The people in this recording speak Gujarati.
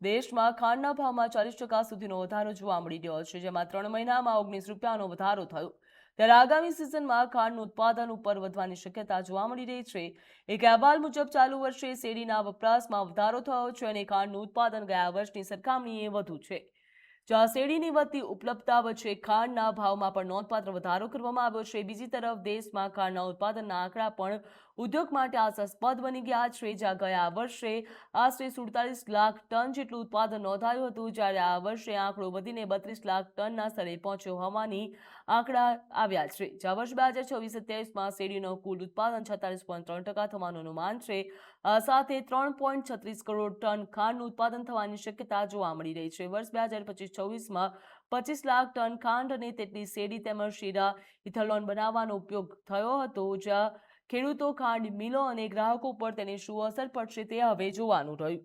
દેશમાં ખાંડના ભાવમાં 40% સુધીનો વધારો જોવા મળી રહ્યો છે, જેમાં 3 મહિનામાં 19 રૂપિયાનો વધારો થયો. ત્યારે આગામી સિઝનમાં ખાંડનું ઉત્પાદન ઉપર વધવાની શક્યતા જોવા મળી રહી છે. એક અહેવાલ મુજબ ચાલુ વર્ષે શેરડીના વપરાશમાં વધારો થયો છે અને ખાંડનું ઉત્પાદન ગયા વર્ષની સરખામણીએ વધુ છે. જ્યાં શેરડીની વધતી ઉપલબ્ધતા વચ્ચે ખાંડના ભાવમાં પણ નોંધપાત્ર વધારો કરવામાં આવ્યો છે. બીજી તરફ દેશમાં ખાંડના ઉત્પાદનના આંકડા પણ ઉદ્યોગ માટે આશાસ્પદ બની ગયા છે, જ્યાં ગયા વર્ષે આશરે 47 લાખ ટન જેટલું ઉત્પાદન નોંધાયું હતું, જ્યારે આ વર્ષે આંકડો વધીને 32 લાખ ટનના સ્તરે પહોંચ્યો હોવાની આંકડા આવ્યા છે. જ્યાં વર્ષ 2026-27માં શેરડીનું કુલ ઉત્પાદન 46.3% થવાનું અનુમાન છે. આ સાથે 3.36 કરોડ ટન ખાંડનું ઉત્પાદન થવાની શક્યતા જોવા મળી રહી છે. વર્ષ 2025-26માં 25 લાખ ટન ખાંડ અને તેટલી શેરડી તેમજ શીરા ઇથેનોલ બનાવવાનો ઉપયોગ થયો હતો, જ્યાં ખેડૂતો, ખાંડ મિલો અને ગ્રાહકો પર તેની શું અસર પડશે તે હવે જોવાનું રહ્યું.